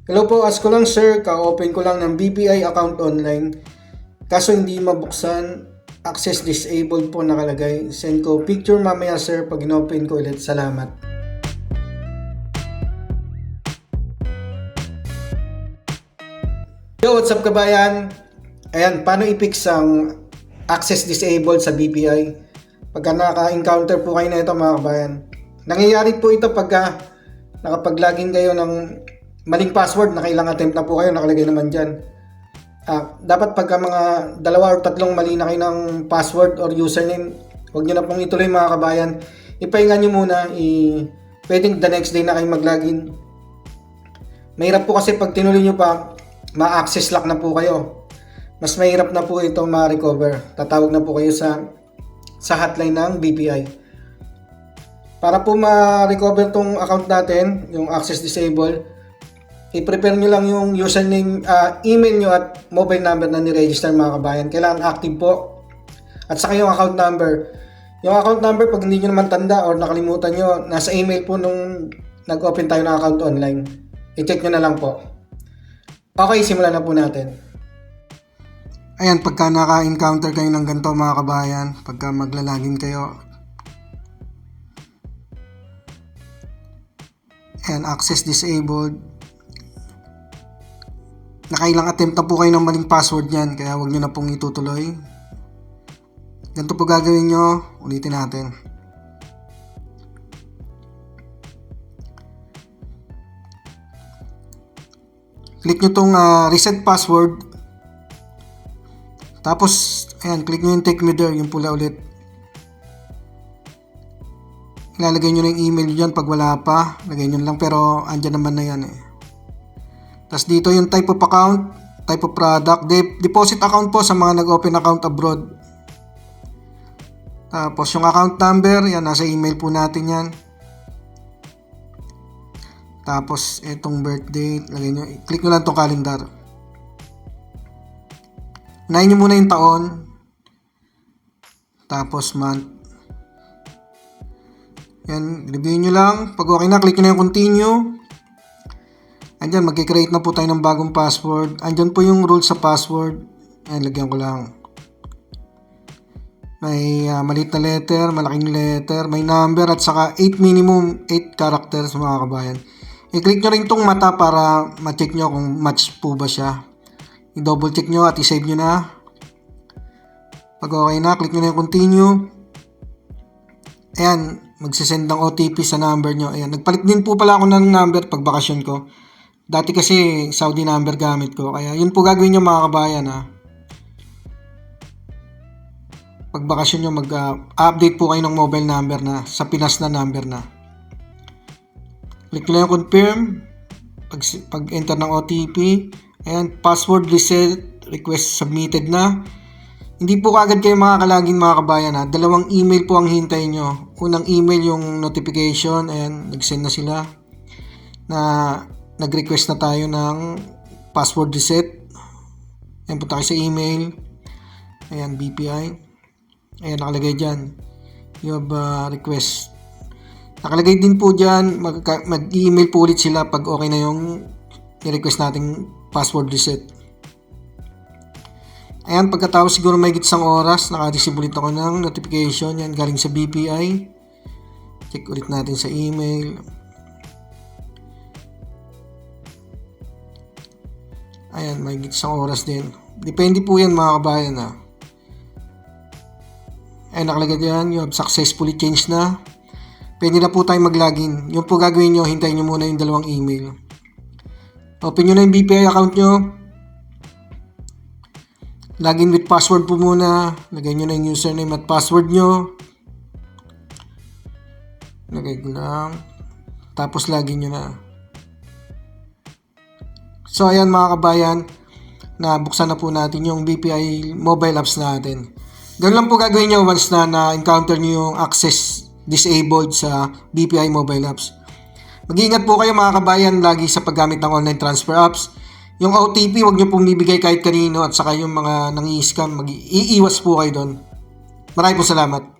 Hello po, ask ko lang sir, ka-open ko lang ng BPI account online. Kaso hindi mabuksan, access disabled po nakalagay. Send ko picture mamaya sir pag in-open ko ulit. Salamat. Yo, what's up kabayan? Ayan, paano i-fix ang access disabled sa BPI? Pagka naka-encounter po kayo na ito mga kabayan. Nangyayari po ito pagka nakapag-login kayo ng maling password, nakailang attempt na po kayo, nakalagay naman dyan. Dapat pagka mga 2 or 3 mali na kayo ng password or username, huwag nyo na pong ituloy mga kabayan. Ipahinga nyo muna, pwedeng the next day na kayo mag-login. Mahirap po kasi pag tinuloy nyo pa, ma-access lock na po kayo. Mas mahirap na po ito ma-recover. Tatawag na po kayo sa hotline ng BPI. Para po ma-recover tong account natin, yung access disable, i-prepare nyo lang yung username, email nyo at mobile number na ni-register mga kabayan. Kailangan active po. At saka yung account number. Yung account number, pag hindi nyo naman tanda or nakalimutan nyo, nasa email po nung nag-open tayo ng account online. I-check nyo na lang po. Okay, simulan na po natin. Ayan, pagka naka-encounter kayo ng ganito mga kabayan, pagka maglalagin kayo, ayan, access disabled. Nakailang attempt na po kayo ng maling password yan, kaya huwag nyo na pong itutuloy. Ganito po gagawin nyo, ulitin natin. Click nyo tong reset password. Tapos, ayan, click nyo yung take me there, yung pula ulit. Ilalagay nyo na yung email nyo dyan pag wala pa. Lagay nyo lang, pero andyan naman na yan eh. Tapos dito yung type of account, type of product, deposit account po sa mga nag-open account abroad. Tapos yung account number, yan, nasa email po natin yan. Tapos itong birth date, lagay nyo, click nyo lang itong calendar. Unahin nyo muna yung taon. Tapos month. Yan, review nyo lang. Pag okay na, click nyo na yung continue. Andyan, mag-create na po tayo ng bagong password. Andyan po yung rules sa password. Ayan, lagyan ko lang. May maliit na letter, malaking letter, may number, at saka 8 minimum 8 characters mga kabayan. I-click nyo rin itong mata para ma-check nyo kung match po ba siya. I-double check nyo at i-save nyo na. Pag okay na, click nyo na yung continue. Ayan, magsisend ng OTP sa number nyo. Ayan, nagpalit din po pala ako ng number pag bakasyon ko. Dati kasi Saudi number gamit ko. Kaya yun po gagawin nyo mga kabayan ha. Pag bakasyon nyo mag-update po kayo ng mobile number na sa Pinas na number na. Click nyo lang yung confirm. Pag enter ng OTP. Ayan, password reset request submitted na. Hindi po kaagad kayo makakalagin mga kabayan ha. 2 email po ang hintayin nyo. Unang email yung notification. Ayan, nag-send na sila. Na nag-request na tayo ng password reset. Ayan, punta kayo sa email. Ayan, BPI. Ayan, nakalagay dyan. You have request. Nakalagay din po dyan. Mag-email po ulit sila pag okay na yung i-request nating password reset. Ayan, pagkatapos siguro may isang oras, naka-receive ulit ako ng notification. Yan, galing sa BPI. Check ulit natin sa email. Ayan, may isang oras din. Depende po yan mga kabayan ha. Ayan, nakalagay dyan, you have successfully changed na. Pwede na po tayo mag-login. Yung po gagawin nyo, hintayin nyo muna yung 2 email. Open nyo na yung BPI account nyo. Login with password po muna. Lagay nyo na yung username at password nyo. Lagay ko lang. Tapos login nyo na. So ayan mga kabayan, nabuksan na po natin yung BPI mobile apps natin. Ganun lang po gagawin nyo once na na-encounter nyo yung access disabled sa BPI mobile apps. Mag-iingat po kayo mga kabayan lagi sa paggamit ng online transfer apps. Yung OTP, huwag nyo pong bibigay kahit kanino at saka yung mga nangi-scam, mag-iiwas po kayo doon. Maraming po salamat.